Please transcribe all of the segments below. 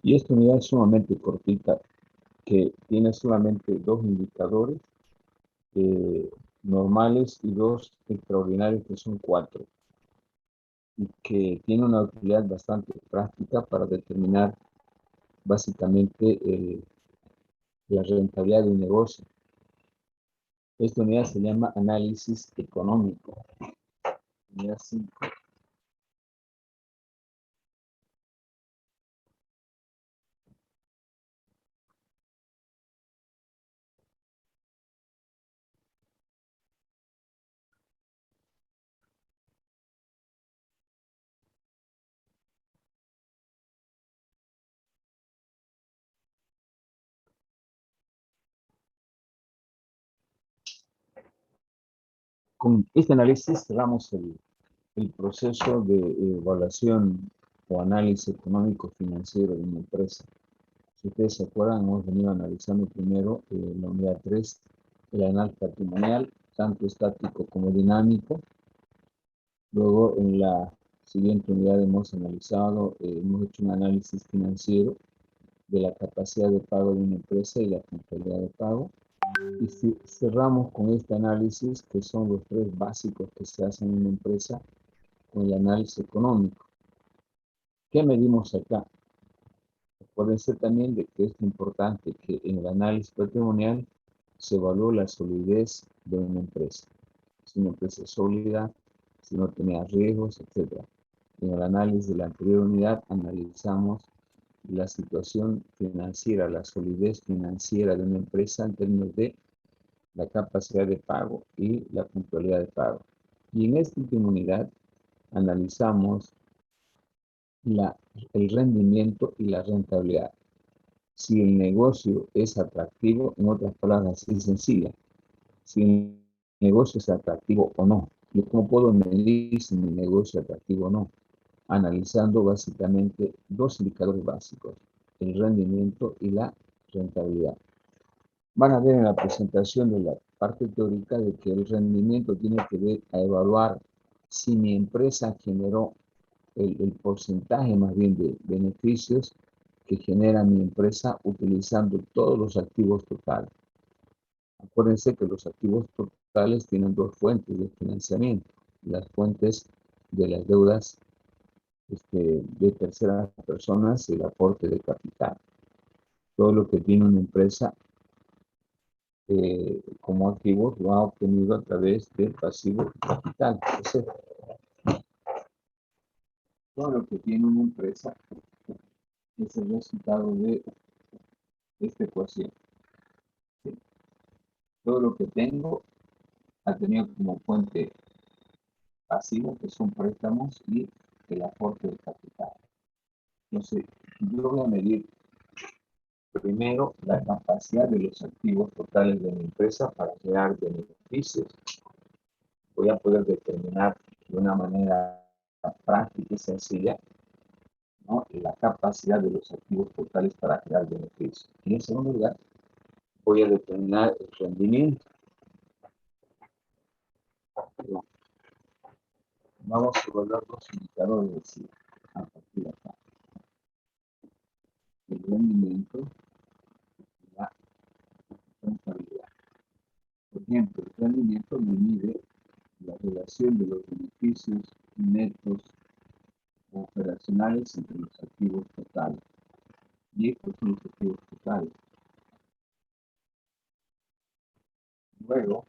Y esta unidad es sumamente cortita, que tiene solamente dos indicadores normales y dos extraordinarios, que son 4, y que tiene una utilidad bastante práctica para determinar básicamente la rentabilidad de un negocio. Esta unidad se llama análisis económico. Unidad 5. Con este análisis cerramos el proceso de evaluación o análisis económico financiero de una empresa. Si ustedes se acuerdan, hemos venido analizando primero la unidad 3, el análisis patrimonial, tanto estático como dinámico. Luego, en la siguiente unidad hemos analizado, hemos hecho un análisis financiero de la capacidad de pago de una empresa y la contabilidad de pago. Y si cerramos con este análisis, que son los 3 básicos que se hacen en una empresa, con el análisis económico. ¿Qué medimos acá? Acuérdense también de que es importante que en el análisis patrimonial se evalúe la solidez de una empresa. Si una empresa es sólida, si no tenía riesgos, etc. En el análisis de la anterior unidad analizamos la situación financiera, la solidez financiera de una empresa en términos de la capacidad de pago y la puntualidad de pago. Y en esta última unidad analizamos el rendimiento y la rentabilidad. Si el negocio es atractivo, en otras palabras, es sencilla, si el negocio es atractivo o no. ¿Y cómo puedo medir si mi negocio es atractivo o no? Analizando básicamente 2 indicadores básicos, el rendimiento y la rentabilidad. Van a ver en la presentación de la parte teórica de que el rendimiento tiene que ver a evaluar si mi empresa generó el porcentaje más bien de beneficios que genera mi empresa utilizando todos los activos totales. Acuérdense que los activos totales tienen 2 fuentes de financiamiento: las fuentes de las deudas de terceras personas y el aporte de capital. Todo lo que tiene una empresa como activos lo ha obtenido a través del pasivo capital. O sea, todo lo que tiene una empresa es el resultado de esta ecuación. ¿Sí? Todo lo que tengo ha tenido como fuente pasivo, que son préstamos, y el aporte de capital. Entonces, yo voy a medir primero la capacidad de los activos totales de mi empresa para crear beneficios. Voy a poder determinar de una manera práctica y sencilla, ¿no?, la capacidad de los activos totales para crear beneficios. Y en segundo lugar, voy a determinar el rendimiento. Vamos a evaluar los indicadores a partir de acá. El rendimiento y la rentabilidad. Por ejemplo, el rendimiento me mide la relación de los beneficios netos operacionales entre los activos totales. Y estos son los activos totales. Luego,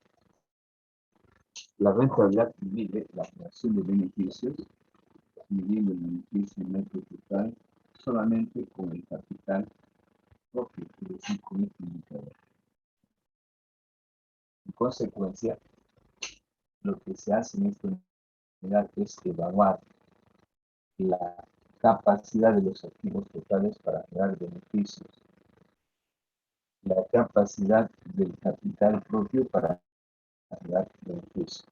la rentabilidad mide la creación de beneficios, midiendo el beneficio neto total solamente con el capital propio, es decir, con este indicador. En consecuencia, lo que se hace en esta unidad es evaluar la capacidad de los activos totales para crear beneficios, la capacidad del capital propio para crear beneficios.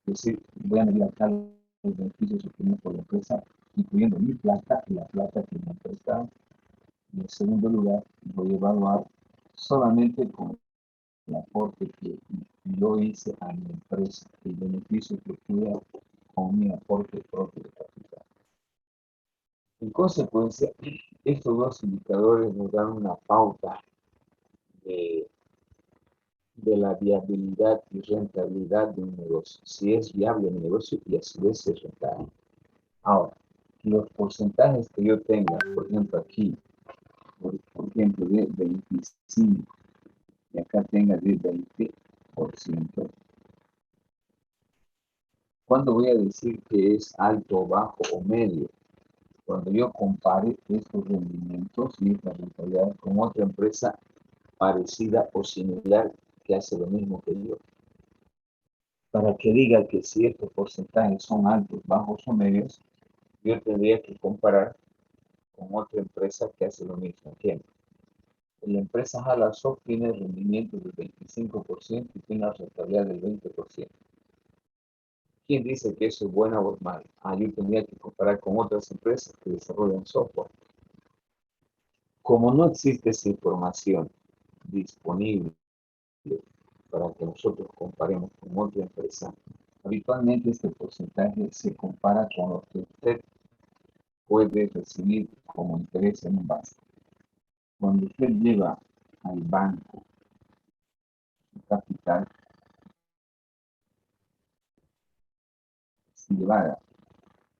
Es decir, voy a medir acá los beneficios obtenidos por la empresa, incluyendo mi plata y la plata que me han prestado. Y en segundo lugar, voy a evaluar solamente con el aporte que yo hice a mi empresa, el beneficio que obtuve con mi aporte propio de capital. En consecuencia, Estos dos indicadores nos dan una pauta de, de la viabilidad y rentabilidad de un negocio, si es viable el negocio y a su vez si es rentable. Ahora, los porcentajes que yo tenga, por ejemplo aquí, por ejemplo de 25 y acá tenga de 20%, ¿cuándo voy a decir que es alto, bajo o medio? Cuando yo compare estos rendimientos y esta rentabilidad con otra empresa parecida o similar que hace lo mismo que yo. Para que diga que si estos porcentajes son altos, bajos o medios, yo tendría que comparar con otra empresa que hace lo mismo. Ejemplo, la empresa Halasoft tiene rendimiento del 25% y tiene una rentabilidad del 20%. ¿Quién dice que eso es bueno o malo? Yo tendría que comparar con otras empresas que desarrollan software. Como no existe esa información disponible para que nosotros comparemos con otra empresa, habitualmente este porcentaje se compara con lo que usted puede recibir como interés en un banco. Cuando usted lleva al banco su capital, si llevara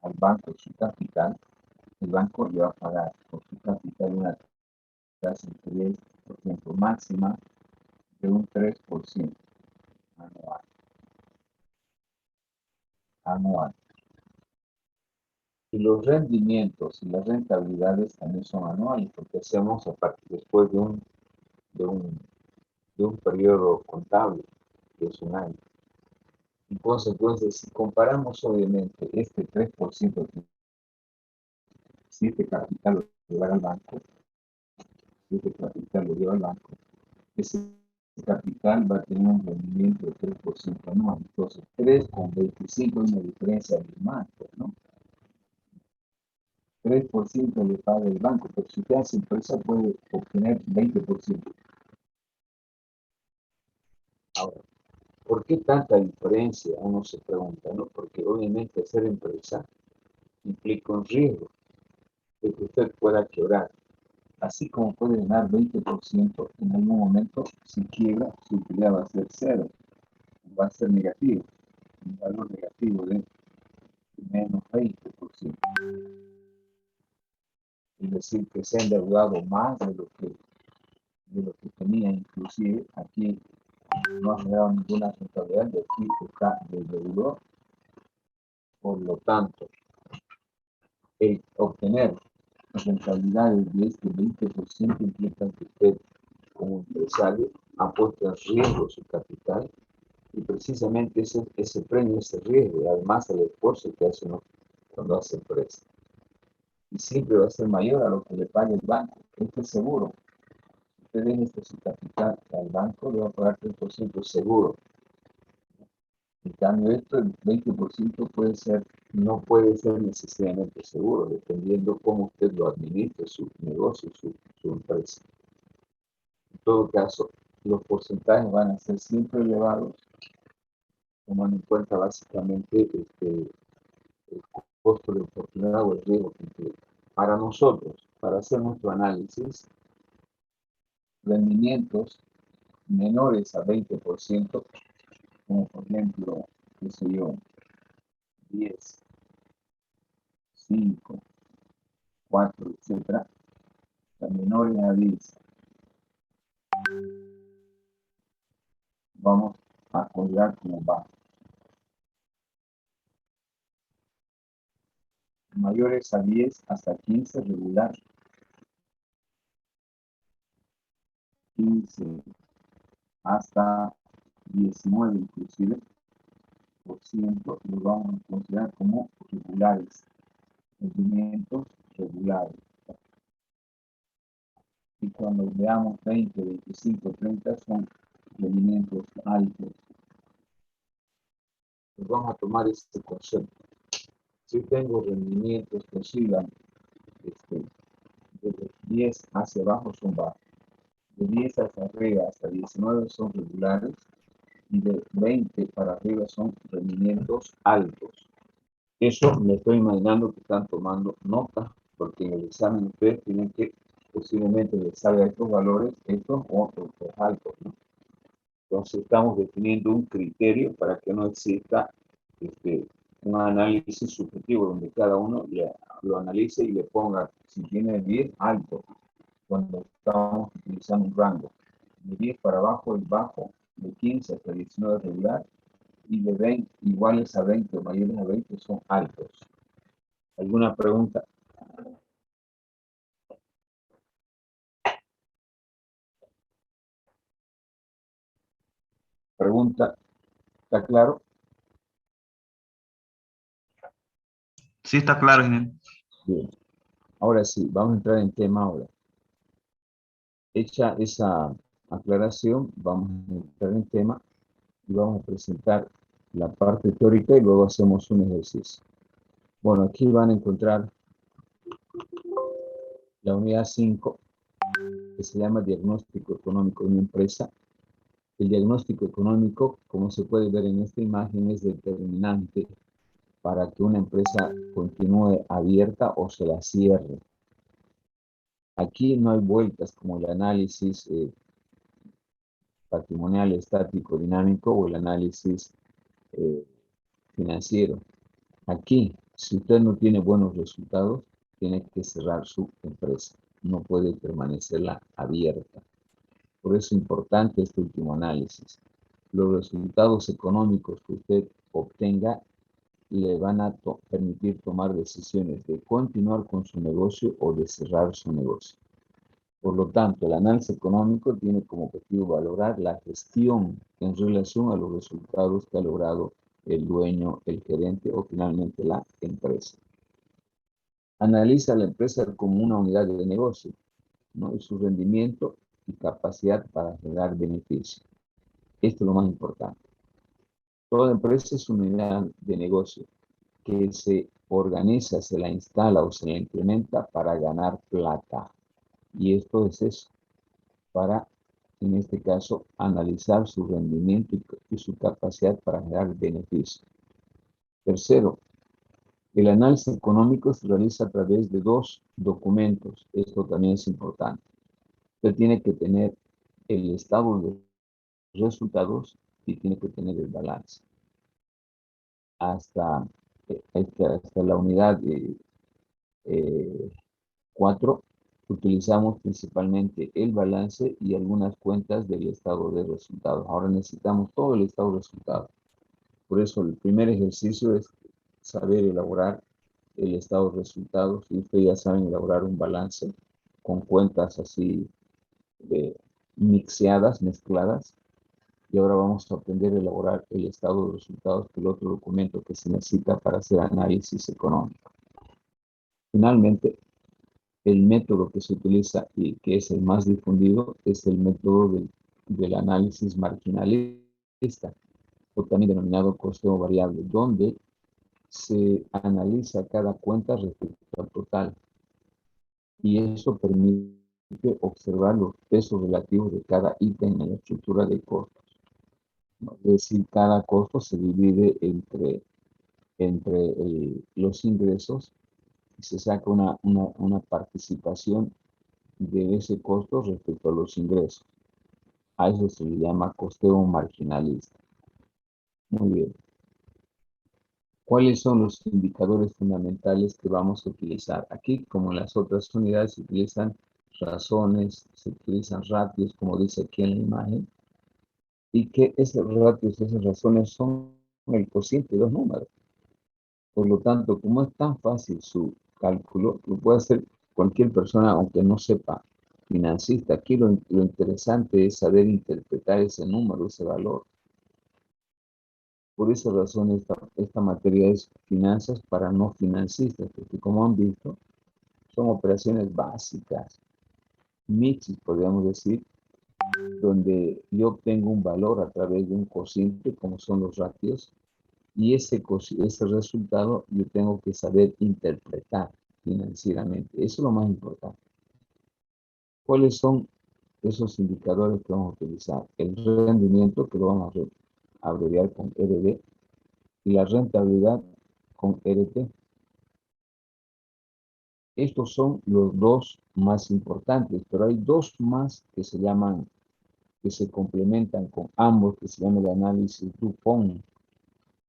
al banco su capital, el banco le va a pagar por su capital una tasa de interés, por ejemplo, máxima de un 3% anual. Y los rendimientos y las rentabilidades también son anuales, porque hacemos después de un, de un periodo contable, que es un año. Entonces, si comparamos obviamente este 3% si este capital lo lleva al banco, ese capital va a tener un rendimiento de 3% anual. Entonces, 3 con 25 es una diferencia abismal, ¿no? 3% le paga el banco, pero si usted hace empresa puede obtener 20%. Ahora, ¿por qué tanta diferencia? Uno se pregunta, ¿no? Porque obviamente hacer empresa implica un riesgo de que usted pueda quebrar. Así como puede ganar 20%, en algún momento, si quiebra, su utilidad va a ser cero, va a ser negativo, un valor negativo de menos 20%. Es decir, que se ha endeudado más de lo que tenía, inclusive aquí no ha generado ninguna rentabilidad, de aquí está del deudor. Por lo tanto, el obtener rentabilidades de este 20% implica que usted, como empresario, ha puesto en riesgo su capital y precisamente ese premio, ese riesgo, además del esfuerzo que hace uno cuando hace empresa. Y siempre va a ser mayor a lo que le pague el banco. Esto es seguro. Usted deja su capital al banco, le va a pagar 3% seguro. En cambio, esto, el 20% no puede ser necesariamente seguro, dependiendo cómo usted lo administre, su negocio, su empresa. En todo caso, los porcentajes van a ser siempre elevados, tomando en cuenta básicamente el costo de oportunidad o el riesgo que implica. Para nosotros, para hacer nuestro análisis, rendimientos menores a 20%, como por ejemplo, qué sé yo, 10, 5, 4, etcétera, menores a 10, vamos a colgar como bajo. Mayores a 10 hasta 15 regular. 15 hasta 19 inclusive por ciento los vamos a considerar como regulares, rendimientos regulares. Y cuando veamos 20, 25, 30 son rendimientos altos. Pues vamos a tomar este concepto. Si tengo rendimientos que oscilan de 10 hacia abajo son bajos, de 10 hacia arriba hasta 19 son regulares y de 20 para arriba son rendimientos altos. Eso me estoy imaginando que están tomando nota porque en el examen ustedes tienen que posiblemente les salga estos valores, estos o otros altos, ¿no? Entonces estamos definiendo un criterio para que no exista un análisis subjetivo donde cada uno lo analice y le ponga, si tiene 10, alto, cuando estamos utilizando un rango. De 10 para abajo es bajo, de 15 hasta 19 regular, y de 20 iguales a 20 o mayores a 20 son altos. ¿Alguna pregunta? ¿Pregunta? ¿Está claro? Sí, está claro, ingeniero. Bien. Ahora sí, vamos a entrar en tema ahora. Hecha esa aclaración, vamos a entrar en tema y vamos a presentar la parte teórica y luego hacemos un ejercicio. Bueno, aquí van a encontrar la unidad 5, que se llama Diagnóstico Económico de una empresa. El diagnóstico económico, como se puede ver en esta imagen, es determinante para que una empresa continúe abierta o se la cierre. Aquí no hay vueltas como el análisis patrimonial, estático, dinámico o el análisis financiero. Aquí, si usted no tiene buenos resultados, tiene que cerrar su empresa. No puede permanecerla abierta. Por eso es importante este último análisis. Los resultados económicos que usted obtenga le van a permitir tomar decisiones de continuar con su negocio o de cerrar su negocio. Por lo tanto, el análisis económico tiene como objetivo valorar la gestión en relación a los resultados que ha logrado el dueño, el gerente o finalmente la empresa. Analiza la empresa como una unidad de negocio, ¿no? Y su rendimiento y capacidad para generar beneficio. Esto es lo más importante. Toda empresa es una unidad de negocio que se organiza, se la instala o se la implementa para ganar plata. Y esto es eso, para, en este caso, analizar su rendimiento y su capacidad para generar beneficio. Tercero, el análisis económico se realiza a través de dos documentos. Esto también es importante. Usted tiene que tener el estado de resultados y tiene que tener el balance. Hasta la unidad 4 utilizamos principalmente el balance y algunas cuentas del estado de resultados. Ahora necesitamos todo el estado de resultados. Por eso el primer ejercicio es saber elaborar el estado de resultados. Y ustedes ya saben elaborar un balance con cuentas así mixeadas, mezcladas. Y ahora vamos a aprender a elaborar el estado de resultados, que es el otro documento que se necesita para hacer análisis económico. Finalmente, el método que se utiliza y que es el más difundido es el método del análisis marginalista, o también denominado costeo variable, donde se analiza cada cuenta respecto al total. Y eso permite observar los pesos relativos de cada ítem en la estructura de costos. Es decir, cada costo se divide entre los ingresos y se saca una participación de ese costo respecto a los ingresos. A eso se le llama costeo marginalista. Muy bien. ¿Cuáles son los indicadores fundamentales que vamos a utilizar? Aquí, como en las otras unidades, se utilizan razones, se utilizan ratios, como dice aquí en la imagen, y que esos ratios, esas razones son el cociente de los números. Por lo tanto, como es tan fácil su cálculo, lo puede hacer cualquier persona, aunque no sepa financista. Aquí lo interesante es saber interpretar ese número, ese valor. Por esa razón, esta materia es finanzas para no financistas, porque como han visto, son operaciones básicas, mixtas, podríamos decir, donde yo obtengo un valor a través de un cociente, como son los ratios, y ese resultado yo tengo que saber interpretar financieramente. Eso es lo más importante. ¿Cuáles son esos indicadores que vamos a utilizar? El rendimiento, que lo vamos a abreviar con RD, y la rentabilidad con RT. Estos son los dos más importantes, pero hay dos más que se llaman, que se complementan con ambos, que se llama el análisis DuPont.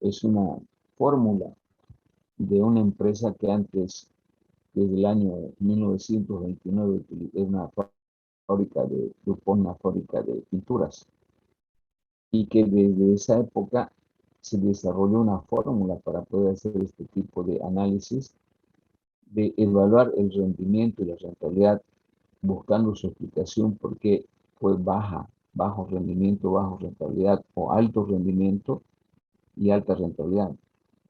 Es una fórmula de una empresa que antes, desde el año 1929, es una fábrica de DuPont, una fábrica de pinturas, y que desde esa época se desarrolló una fórmula para poder hacer este tipo de análisis, de evaluar el rendimiento y la rentabilidad, buscando su explicación por qué fue bajo rendimiento, bajo rentabilidad, o alto rendimiento y alta rentabilidad.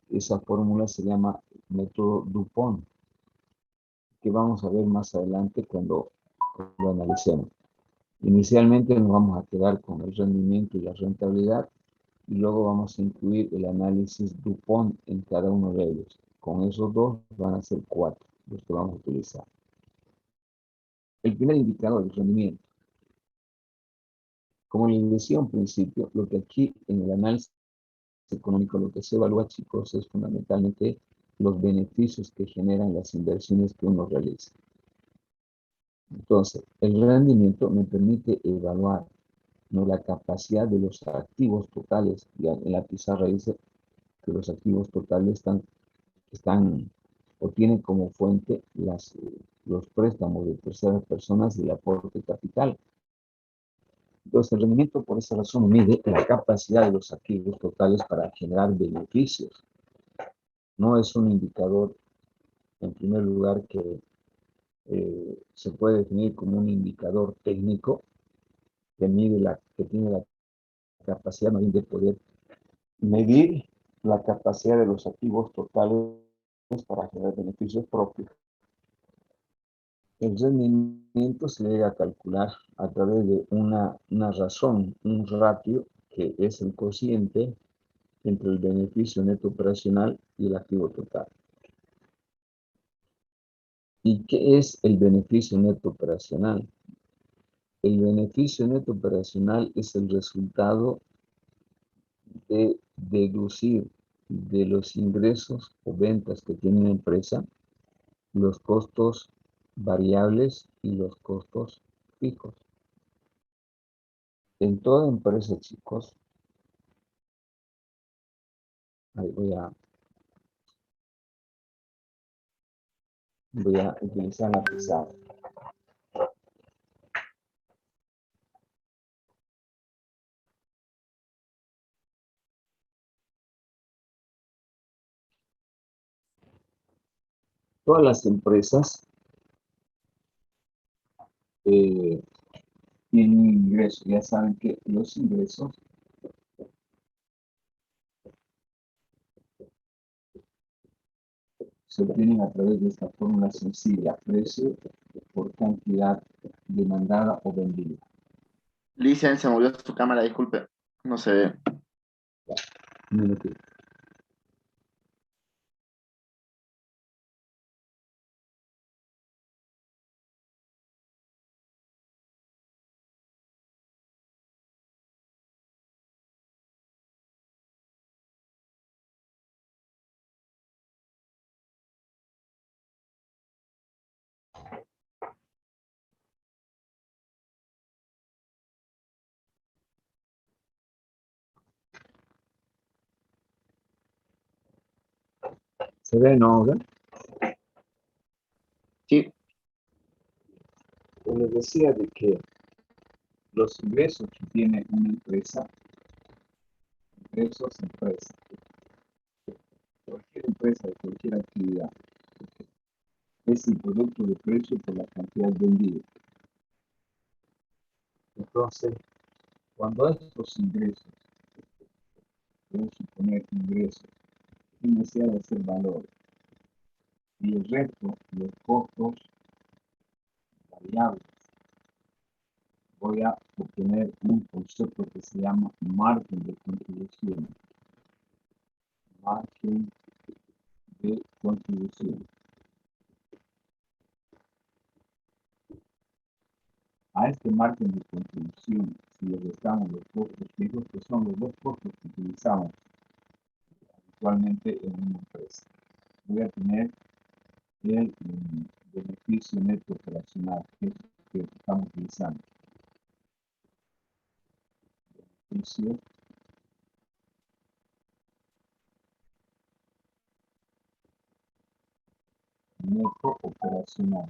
Esa fórmula se llama método DuPont, que vamos a ver más adelante cuando lo analicemos. Inicialmente nos vamos a quedar con el rendimiento y la rentabilidad, y luego vamos a incluir el análisis DuPont en cada uno de ellos. Con esos dos van a ser 4 los que vamos a utilizar. El primer indicador, el rendimiento. Como les decía al principio, lo que aquí en el análisis económico lo que se evalúa, chicos, es fundamentalmente los beneficios que generan las inversiones que uno realiza. Entonces, el rendimiento me permite evaluar, ¿no?, la capacidad de los activos totales. Ya en la pizarra dice que los activos totales están o tienen como fuente los préstamos de terceras personas y el aporte capital. Entonces, el rendimiento por esa razón mide la capacidad de los activos totales para generar beneficios. No es un indicador, en primer lugar, que se puede definir como un indicador técnico que tiene la capacidad de poder medir la capacidad de los activos totales para generar beneficios propios. El rendimiento se llega a calcular a través de una razón, un ratio, que es el cociente entre el beneficio neto operacional y el activo total. ¿Y qué es el beneficio neto operacional? El beneficio neto operacional es el resultado de deducir de los ingresos o ventas que tiene una empresa los costos variables y los costos fijos. En toda empresa, chicos, ahí voy a utilizar la pizarra. Todas las empresas tienen ingresos. Ya saben que los ingresos se obtienen a través de esta fórmula sencilla: precio por cantidad demandada o vendida. Licen, se movió su cámara, disculpe. No se ve. Un minutito. ¿Se ve, no? Sí. Les decía de que los ingresos que tiene una empresa, cualquier empresa de cualquier actividad, es el producto de precio por la cantidad vendida. Entonces, cuando estos ingresos, deben suponer ingresos, sin necesidad de hacer valor, y el resto, los costos variables, voy a obtener un concepto que se llama margen de contribución. Margen de contribución. A este margen de contribución, si le restamos los costos fijos, que son los dos costos que utilizamos habitualmente en una empresa, voy a tener el beneficio neto operacional que estamos utilizando. Beneficio neto operacional.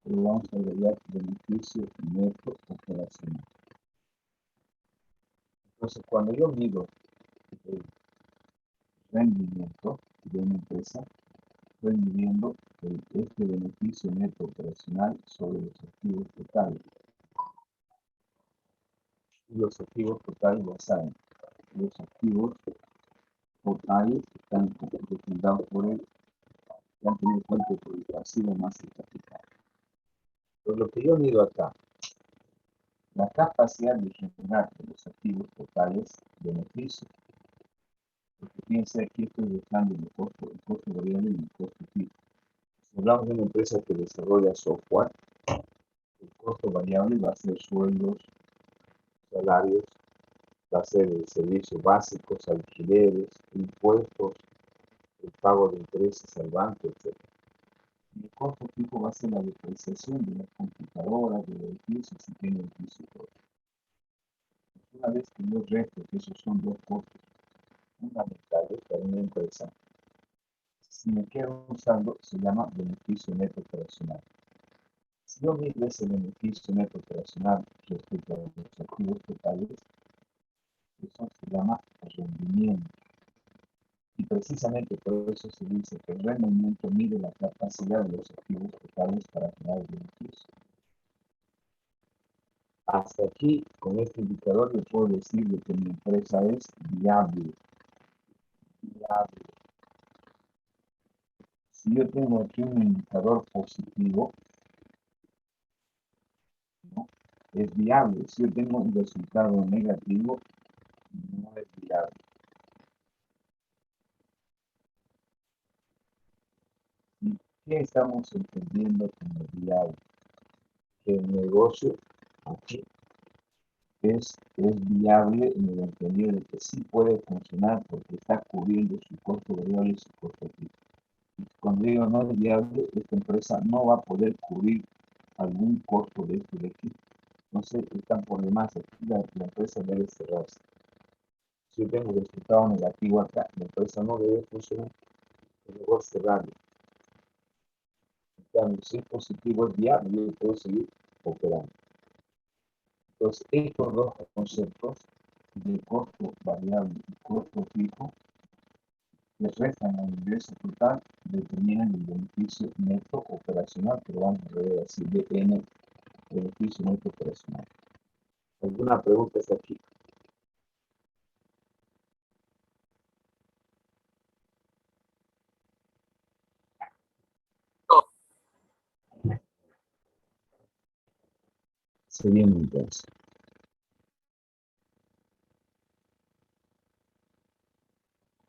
Pero vamos a agregar beneficio neto operacional. Entonces, cuando yo mido el rendimiento de una empresa, estoy midiendo este beneficio neto operacional sobre los activos totales. Y los activos totales, ya saben, los activos totales están representados por el que han tenido cuenta por el pasivo más el capital. Por lo que yo mido acá, la capacidad de generar de los activos totales beneficios. Porque piensa que estoy buscando el costo variable y el costo fijo. Si hablamos de una empresa que desarrolla software, el costo variable va a ser sueldos, salarios, va a ser servicios básicos, alquileres, impuestos, el pago de intereses al banco, etc. Y el costo fijo va a ser la depreciación de las computadoras, del edificio, si tiene edificio propio. Una vez que yo resto que esos son dos costos fundamentales para una empresa, si me quedo usando, se llama beneficio neto operacional. Si yo mido ese beneficio neto operacional respecto a los activos totales, eso se llama rendimiento. Y precisamente por eso se dice que el rendimiento mide la capacidad de los activos totales para generar beneficio. Hasta aquí, con este indicador, le puedo decir de que mi empresa es viable. Si yo tengo aquí un indicador positivo, ¿no?, es viable. Si yo tengo un resultado negativo, no es viable. ¿Y qué estamos entendiendo como viable? Que el negocio aquí es viable en el entendido de que sí puede funcionar porque está cubriendo su costo variable y su costo fijo. Cuando digo no es viable, esta empresa no va a poder cubrir algún costo de este de aquí. Entonces están por demás, aquí la empresa debe cerrarse. Si yo tengo resultado negativo acá, la empresa no debe funcionar, es mejor cerrarlo. En cambio, si es positivo, es viable, yo puedo seguir operando. Entonces, estos dos conceptos de costo variable y costo fijo que restan al ingreso total determinan el beneficio neto operacional, que lo vamos a ver así, BN, beneficio neto operacional. ¿Alguna pregunta hasta aquí? Se viene entonces.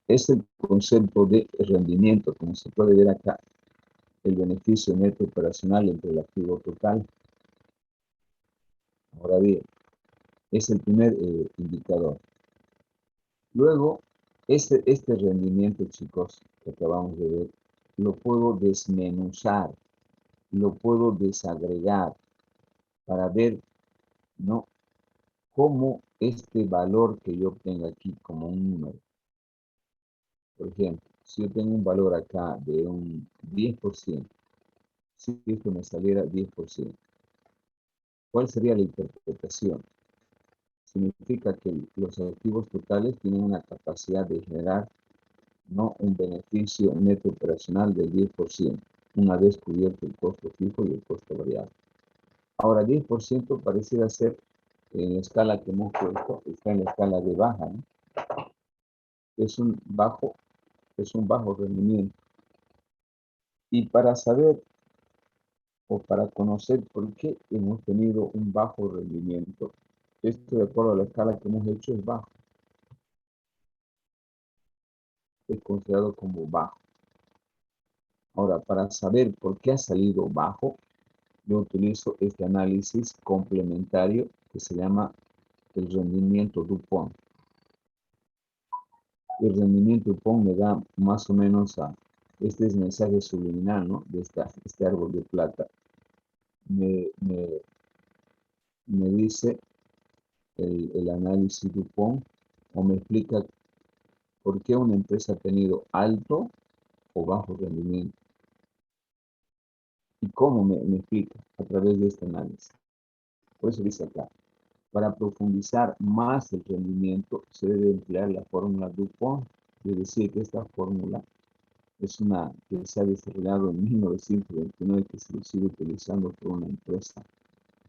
Es el concepto de rendimiento, como se puede ver acá, el beneficio neto operacional entre el activo total. Ahora bien, es el primer indicador. Luego, este rendimiento, chicos, que acabamos de ver, lo puedo desmenuzar, lo puedo desagregar para ver, ¿no?, cómo este valor que yo obtengo aquí como un número. Por ejemplo, si yo tengo un valor acá de un 10%, si esto me saliera 10%, ¿cuál sería la interpretación? Significa que los activos totales tienen una capacidad de generar, ¿no?, un beneficio neto operacional del 10%, una vez cubierto el costo fijo y el costo variable. Ahora, 10% pareciera ser, en la escala que hemos puesto, está en la escala de baja, ¿no? Es un bajo rendimiento. Y para saber o para conocer por qué hemos tenido un bajo rendimiento, esto de acuerdo a la escala que hemos hecho es bajo. Es considerado como bajo. Ahora, para saber por qué ha salido bajo, yo utilizo este análisis complementario que se llama el rendimiento DuPont. el rendimiento DuPont me da más o menos a, este es mensaje subliminal, ¿no? De este árbol de plata. Me dice el análisis DuPont o me explica por qué una empresa ha tenido alto o bajo rendimiento. ¿Y cómo me explica? A través de este análisis. Por eso dice acá, para profundizar más el rendimiento se debe emplear la fórmula DuPont. Es decir, que esta fórmula es una que se ha desarrollado en 1929 que se sigue utilizando por una empresa,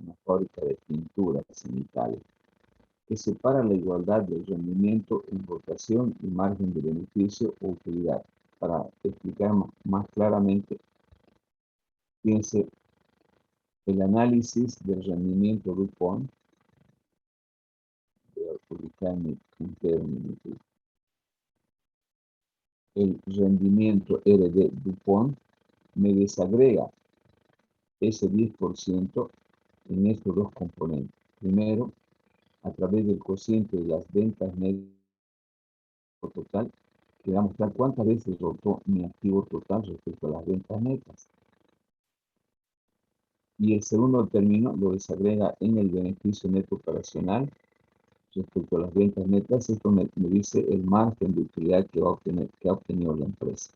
una fábrica de pinturas en Italia, que separa la igualdad del rendimiento en rotación y margen de beneficio o utilidad. Para explicar más claramente, fíjense, el análisis del rendimiento DuPont, voy a publicar un término, el rendimiento RD DuPont me desagrega ese 10% en estos dos componentes. Primero, a través del cociente de las ventas netas total, que va a mostrar cuántas veces rotó mi activo total respecto a las ventas netas. Y el segundo término lo desagrega en el beneficio neto operacional respecto a las ventas netas. Esto me dice el margen de utilidad que ha obtenido la empresa.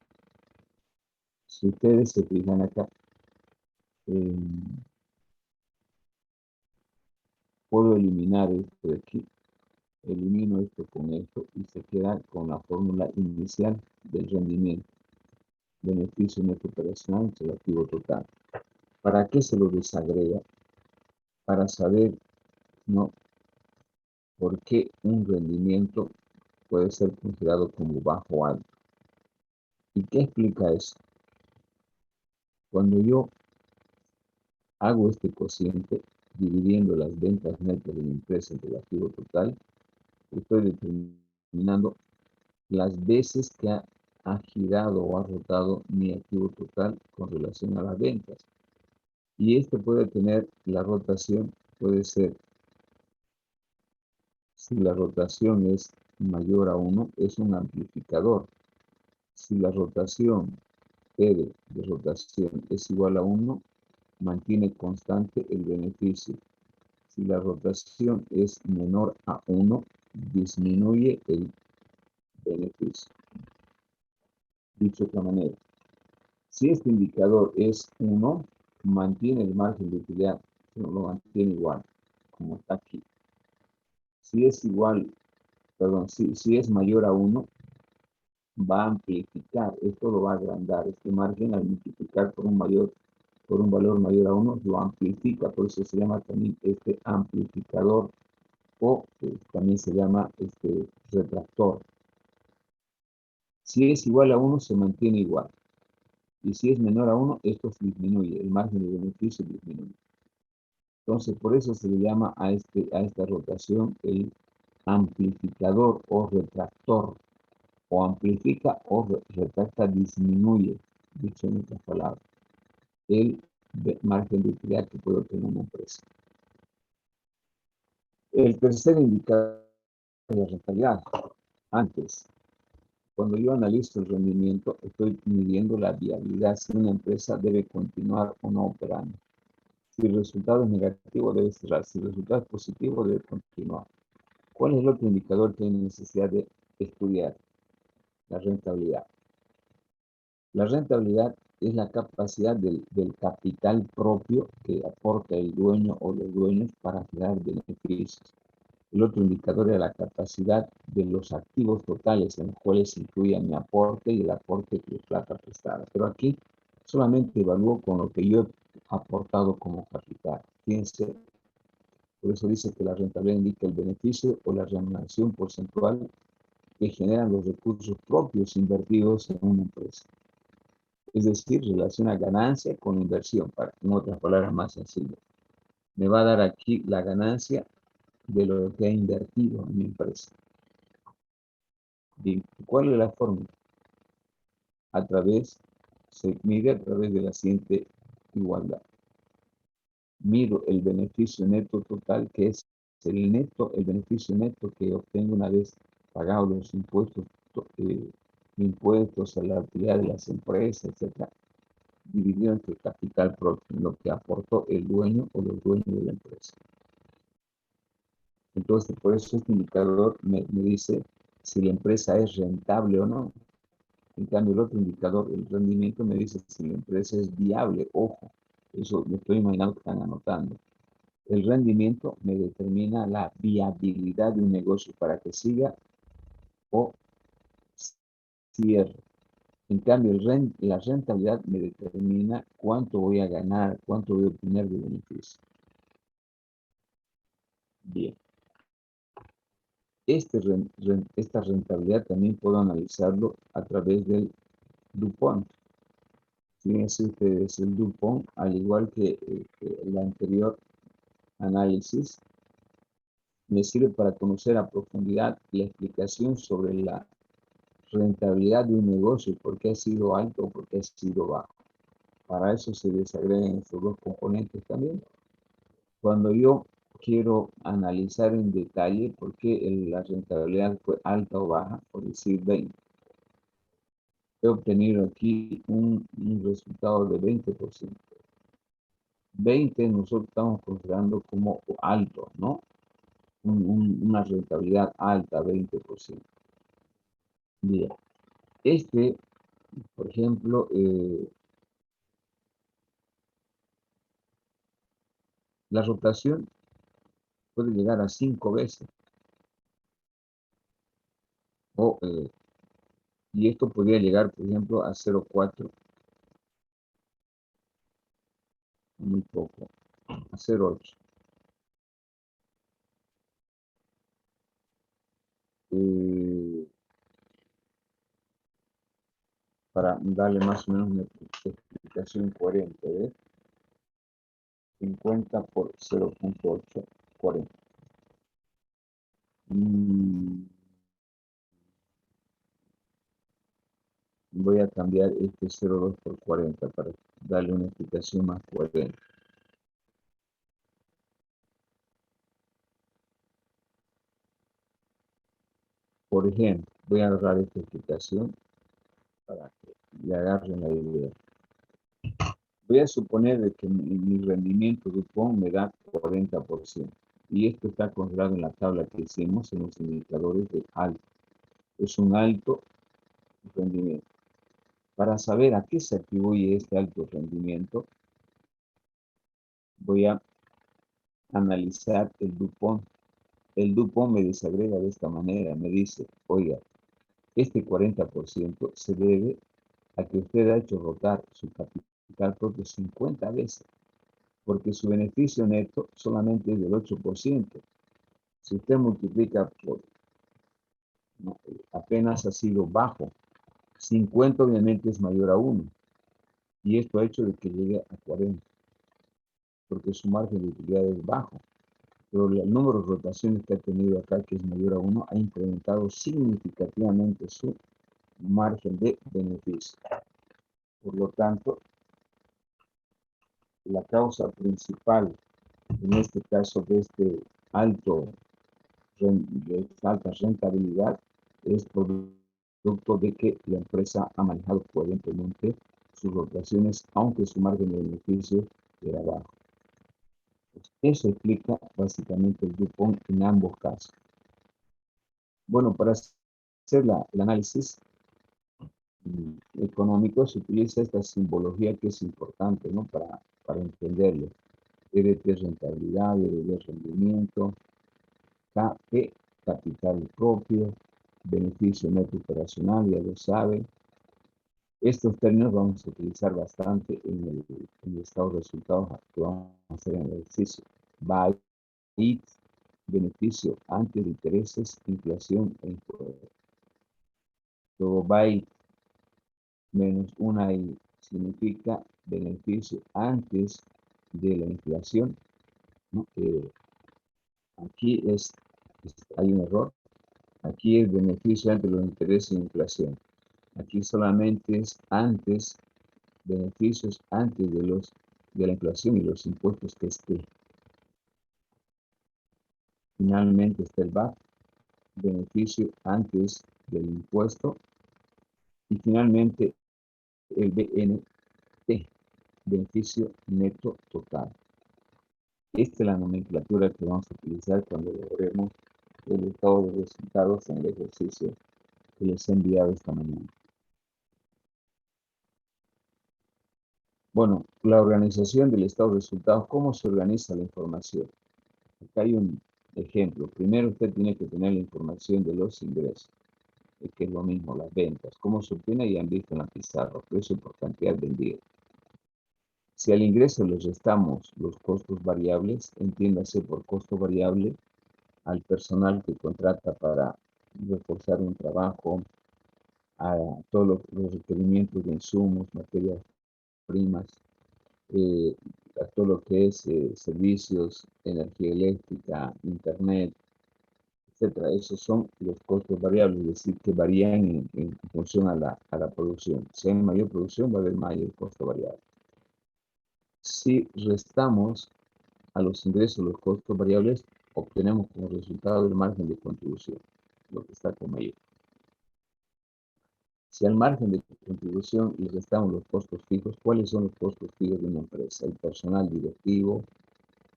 Si ustedes se fijan acá, puedo eliminar esto de aquí, elimino esto con esto y se queda con la fórmula inicial del rendimiento, beneficio neto operacional entre el activo total. ¿Para qué se lo desagrega? Para saber, ¿no?, por qué un rendimiento puede ser considerado como bajo o alto. ¿Y qué explica eso? Cuando yo hago este cociente, dividiendo las ventas netas de mi empresa entre el activo total, estoy determinando las veces que ha girado o ha rotado mi activo total con relación a las ventas. Y este puede tener, la rotación puede ser, si la rotación es mayor a 1, es un amplificador. Si la rotación R de rotación es igual a 1, mantiene constante el beneficio. Si la rotación es menor a 1, disminuye el beneficio. Dicho de otra manera, si este indicador es 1, mantiene el margen de utilidad, no lo mantiene igual, como está aquí. Si es igual, perdón, si es mayor a 1, va a amplificar, esto lo va a agrandar, este margen al multiplicar por un valor mayor a 1, lo amplifica, por eso se llama también este amplificador o también se llama este retractor. Si es igual a 1, se mantiene igual. Y si es menor a 1, esto disminuye, el margen de beneficio disminuye. Entonces, por eso se le llama a esta rotación el amplificador o retractor. O amplifica o retracta, disminuye, dicho en otras palabras, el margen de utilidad que puede obtener una empresa. El tercer indicador es la rentabilidad. Antes, cuando yo analizo el rendimiento, estoy midiendo la viabilidad, si una empresa debe continuar o no operando. Si el resultado es negativo, debe cerrar. Si el resultado es positivo, debe continuar. ¿Cuál es el otro indicador que hay necesidad de estudiar? La rentabilidad. La rentabilidad es la capacidad del capital propio que aporta el dueño o los dueños para generar beneficios. El otro indicador es la capacidad de los activos totales en los cuales se incluye mi aporte y el aporte de plata prestada. Pero aquí solamente evalúo con lo que yo he aportado como capital. Fíjense, por eso dice que la rentabilidad indica el beneficio o la remuneración porcentual que generan los recursos propios invertidos en una empresa. Es decir, relaciona ganancia con inversión, en otras palabras más sencillas. Me va a dar aquí la ganancia de lo que ha invertido en mi empresa. Bien, ¿cuál es la fórmula? Se mide a través de la siguiente igualdad. Mido el beneficio neto total, que es el beneficio neto que obtengo una vez pagados los impuestos impuestos a la actividad de las empresas, etcétera, dividido entre capital propio, lo que aportó el dueño o los dueños de la empresa. Entonces, por eso este indicador me dice si la empresa es rentable o no. En cambio, el otro indicador, el rendimiento, me dice si la empresa es viable. Ojo, eso me estoy imaginando que están anotando. El rendimiento me determina la viabilidad de un negocio para que siga o cierre. En cambio, la rentabilidad me determina cuánto voy a ganar, cuánto voy a obtener de beneficio. Bien. Esta rentabilidad también puedo analizarlo a través del DuPont. Fíjense ustedes, el DuPont, al igual que el anterior análisis, me sirve para conocer a profundidad la explicación sobre la rentabilidad de un negocio, por qué ha sido alto o por qué ha sido bajo. Para eso se desagregan estos dos componentes también. Cuando yo quiero analizar en detalle por qué la rentabilidad fue alta o baja, por decir 20, he obtenido aquí un resultado de 20%. 20 nosotros estamos considerando como alto, ¿no? Una rentabilidad alta, 20%. Bien. Por ejemplo, la rotación puede llegar a 5 veces. Y esto podría llegar, por ejemplo, a 0,4. Muy poco. A 0,8. Para darle más o menos una explicación coherente, ¿ves? 50 por 0,8, 40. Voy a cambiar este 0,2 por 40 para darle una explicación más coherente. Por ejemplo, voy a agarrar esta explicación para que le agarren la idea. Voy a suponer de que mi rendimiento DuPont me da 40%. Y esto está considerado en la tabla que hicimos en los indicadores de alto. Es un alto rendimiento. Para saber a qué se atribuye este alto rendimiento, voy a analizar el DuPont. El DuPont me desagrega de esta manera, me dice, oiga, este 40% se debe a que usted ha hecho rotar su capital propio 50 veces, porque su beneficio neto solamente es del 8%. Si usted multiplica por, no, apenas ha sido bajo, 50 obviamente es mayor a 1, y esto ha hecho de que llegue a 40, porque su margen de utilidad es bajo. Pero el número de rotaciones que ha tenido acá, que es mayor a 1, ha incrementado significativamente su margen de beneficio. Por lo tanto, la causa principal, en este caso de alta rentabilidad, es producto de que la empresa ha manejado coherentemente sus rotaciones, aunque su margen de beneficio era bajo. Eso explica básicamente el DuPont en ambos casos. Bueno, para hacer el análisis económico se utiliza esta simbología que es importante, ¿no? Para entenderlo. EBT rentabilidad, EBT rendimiento, KP capital propio, beneficio neto operacional, ya lo sabe. Estos términos vamos a utilizar bastante en el estado de resultados que vamos a hacer en el ejercicio. BIT, beneficio antes de intereses, inflación e impuestos. Luego BIT menos una I significa beneficio antes de la inflación, ¿no? Aquí hay un error. Aquí es beneficio antes de los intereses e inflación. Aquí solamente es antes, beneficios antes de la inflación y los impuestos que esté. Finalmente está el BAT, beneficio antes del impuesto y finalmente el BNT, beneficio neto total. Esta es la nomenclatura que vamos a utilizar cuando logremos el estado de resultados en el ejercicio que les he enviado esta mañana. Bueno, la organización del estado de resultados, ¿cómo se organiza la información? Acá hay un ejemplo. Primero usted tiene que tener la información de los ingresos, que es lo mismo, las ventas. ¿Cómo se obtiene? Ya han visto en la pizarra, precio por cantidad vendida. Si al ingreso le restamos los costos variables, entiéndase por costo variable al personal que contrata para reforzar un trabajo, a todos los requerimientos de insumos, materias primas, a todo lo que es servicios, energía eléctrica, internet, etcétera. Esos son los costos variables, es decir, que varían en función a la producción. Si hay mayor producción, va a haber mayor costo variable. Si restamos a los ingresos los costos variables, obtenemos como resultado el margen de contribución, lo que está con mayor. Si al margen de contribución le restamos los costos fijos, ¿cuáles son los costos fijos de una empresa? El personal directivo,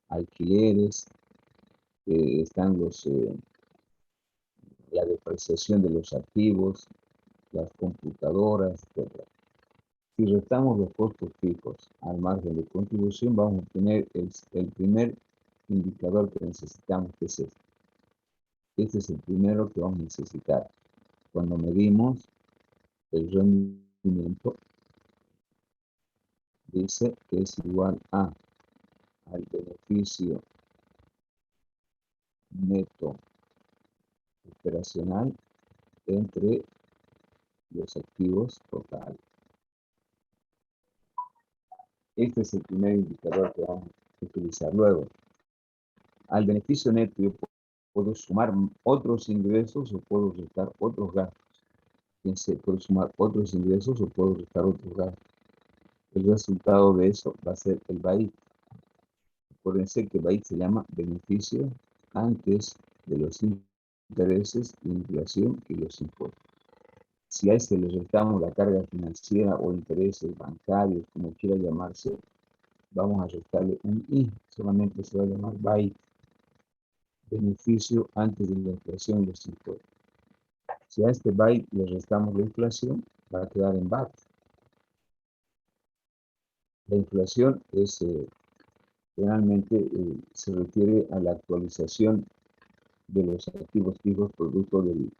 alquileres, están la depreciación de los activos, las computadoras, etc. Si restamos los costos fijos al margen de contribución, vamos a obtener el primer indicador que necesitamos, que es este. Este es el primero que vamos a necesitar. Cuando medimos el rendimiento, dice que es igual al beneficio neto operacional entre los activos totales. Este es el primer indicador que vamos a utilizar. Luego, al beneficio neto yo puedo sumar otros ingresos o puedo restar otros gastos. Fíjense, puedo sumar otros ingresos o puedo restar otros gastos. El resultado de eso va a ser el BAIT. Acuérdense que BAIT se llama beneficio antes de los intereses, inflación y los impuestos. Si a este le restamos la carga financiera o intereses bancarios, como quiera llamarse, vamos a restarle un I, solamente se va a llamar BAIT, beneficio antes de la inflación y los impuestos. Si a este BAIT le restamos la inflación, va a quedar en BAT. La inflación es generalmente se refiere a la actualización de los activos fijos producto del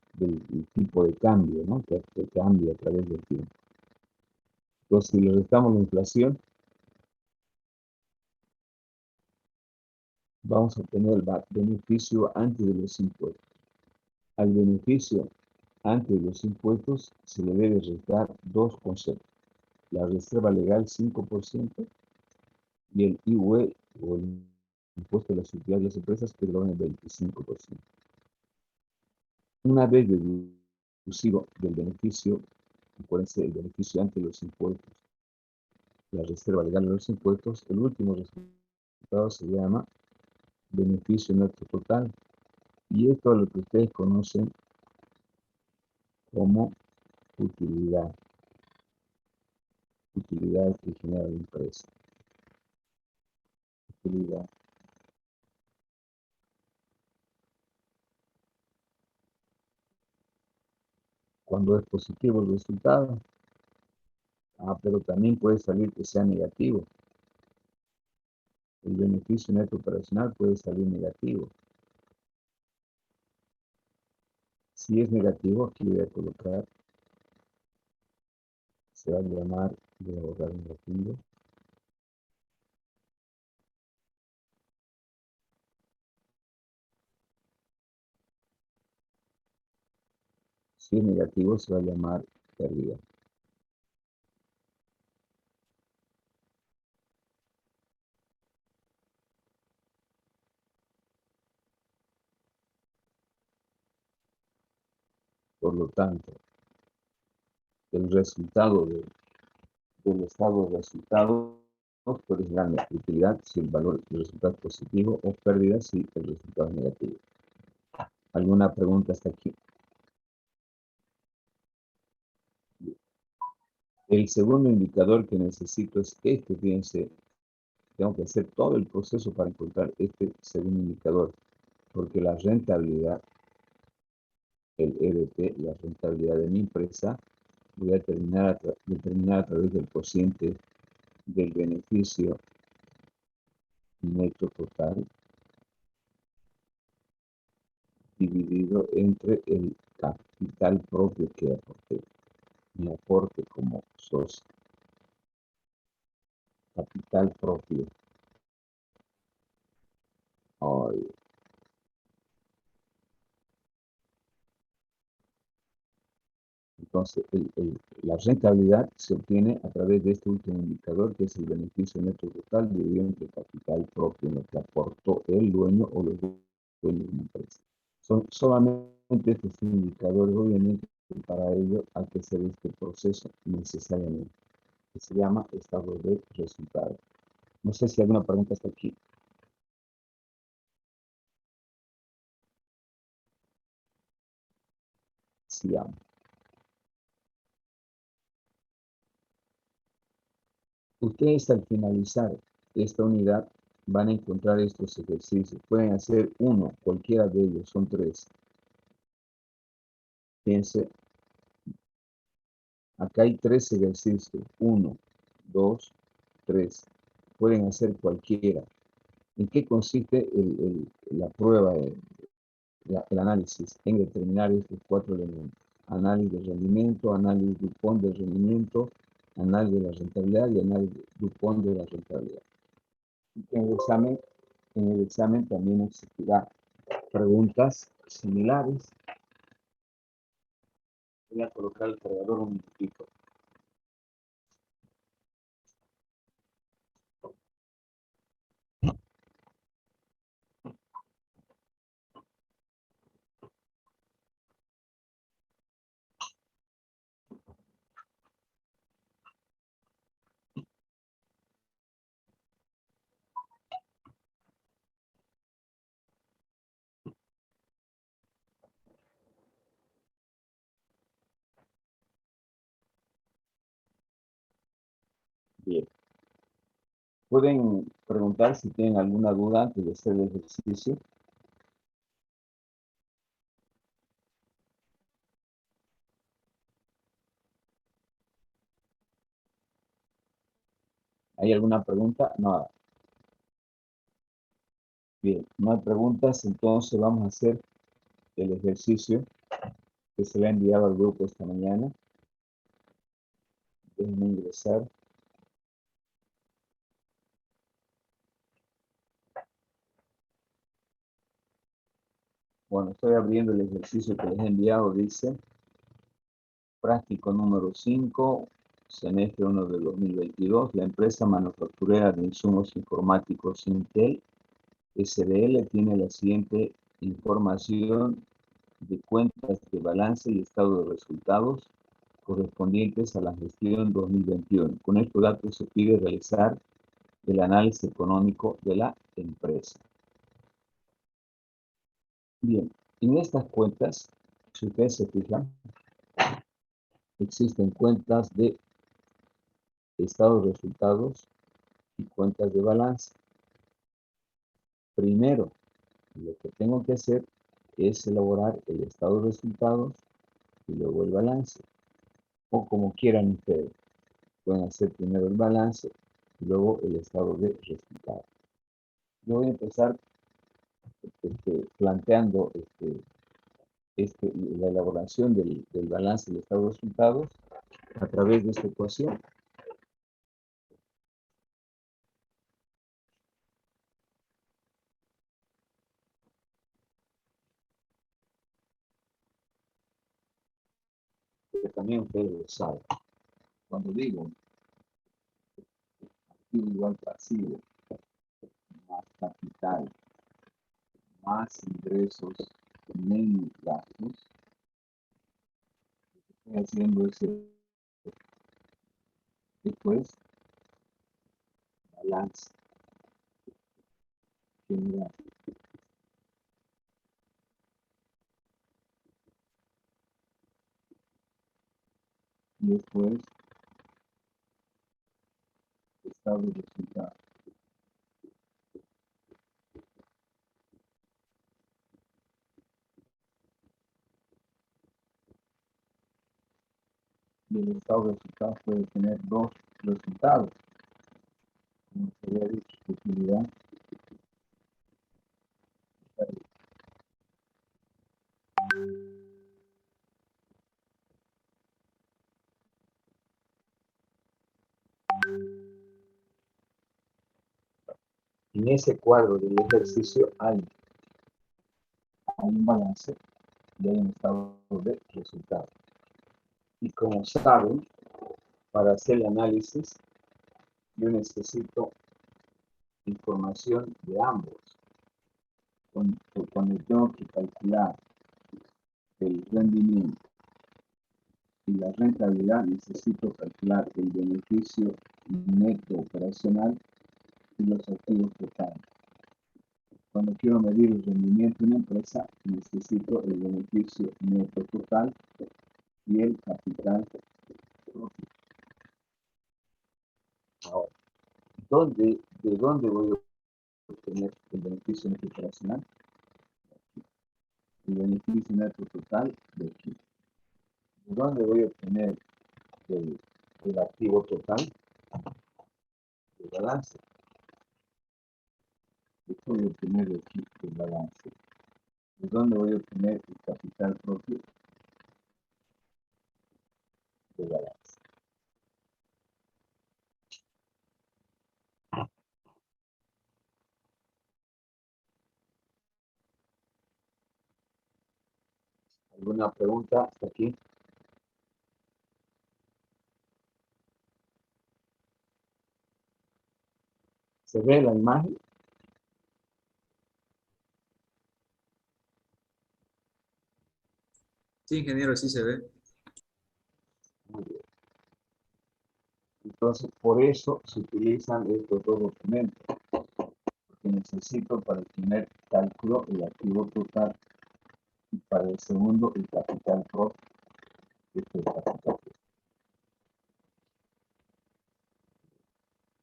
tipo de cambio, ¿no? que cambia a través del tiempo. Entonces, si le restamos la inflación, vamos a obtener el beneficio antes de los impuestos. Al beneficio antes de los impuestos se le debe restar dos conceptos. La reserva legal 5% y el IUE o el impuesto de las utilidades de las empresas que lo el 25%. Una vez deducido del beneficio, acuérdense, el beneficio antes de los impuestos, la reserva legal de los impuestos, el último resultado se llama beneficio neto total. Y esto es lo que ustedes conocen como utilidad. Utilidad que genera la empresa. Utilidad. Cuando es positivo el resultado, pero también puede salir que sea negativo. El beneficio neto operacional puede salir negativo. Si es negativo, aquí voy a colocar, se va a llamar, voy a borrar un ratito. Si es negativo, se va a llamar pérdida. Por lo tanto, el resultado del estado de resultados puede ser la utilidad si el valor del resultado es positivo o pérdida si el resultado es negativo. ¿Alguna pregunta hasta aquí? El segundo indicador que necesito es este, fíjense, tengo que hacer todo el proceso para encontrar este segundo indicador, porque la rentabilidad, el EBT, la rentabilidad de mi empresa, voy a determinar a través del cociente del beneficio neto total dividido entre el capital propio que aporté, mi aporte como socio, capital propio. Ay, entonces, la rentabilidad se obtiene a través de este último indicador, que es el beneficio neto total dividido entre capital propio, en lo que aportó el dueño o los dueños de la empresa. Son solamente estos indicadores, obviamente, para ello hay que hacer este proceso necesariamente, que se llama estado de resultado. No sé si hay alguna pregunta hasta aquí. Sigamos. Ustedes al finalizar esta unidad van a encontrar estos ejercicios. Pueden hacer uno, cualquiera de ellos, son tres. Fíjense, acá hay tres ejercicios. Uno, dos, tres. Pueden hacer cualquiera. ¿En qué consiste la prueba, el análisis? En determinar estos cuatro elementos. Análisis de rendimiento, análisis Dupont del rendimiento, análisis de la rentabilidad y análisis Dupont de la rentabilidad. En el examen también existirá preguntas similares. Voy a colocar el cargador un minutito. Bien. Pueden preguntar si tienen alguna duda antes de hacer el ejercicio. ¿Hay alguna pregunta? No. Bien, no hay preguntas, entonces vamos a hacer el ejercicio que se le ha enviado al grupo esta mañana. Déjenme ingresar. Bueno, estoy abriendo el ejercicio que les he enviado. Dice, práctico número 5, semestre 1 de 2022. La empresa manufacturera de insumos informáticos Intel SDL tiene la siguiente información de cuentas de balance y estado de resultados correspondientes a la gestión 2021. Con estos datos se pide realizar el análisis económico de la empresa. Bien, en estas cuentas, si ustedes se fijan, existen cuentas de estado de resultados y cuentas de balance. Primero, lo que tengo que hacer es elaborar el estado de resultados y luego el balance, o como quieran ustedes. Pueden hacer primero el balance y luego el estado de resultados. Yo voy a empezar planteando la elaboración del balance del estado de resultados a través de esta ecuación. Que también ustedes lo saben. Cuando digo activo igual pasivo, más capital, más ingresos, menos gastos, estoy haciendo esto es balance general. Y esto es estado de resultados. Y el estado de resultados puede tener dos resultados, como se había dicho, utilidad. En ese cuadro del ejercicio hay un balance y hay un estado de resultados. Y como saben, para hacer el análisis, yo necesito información de ambos. Cuando tengo que calcular el rendimiento y la rentabilidad, necesito calcular el beneficio neto operacional y los activos totales. Cuando quiero medir el rendimiento de una empresa, necesito el beneficio neto total y el capital propio. Ahora, ¿de dónde voy a obtener el beneficio neto operacional? El beneficio neto total de aquí. ¿De dónde voy a obtener el activo total? El balance. Esto voy a obtener de aquí el balance. ¿De dónde voy a obtener el capital propio? El balance. ¿Alguna pregunta hasta aquí? ¿Se ve la imagen? Sí, ingeniero, sí se ve. Muy bien. Entonces, por eso se utilizan estos dos documentos. Porque necesito para el primer cálculo el activo total y para el segundo el capital propio. Este es el capital propio.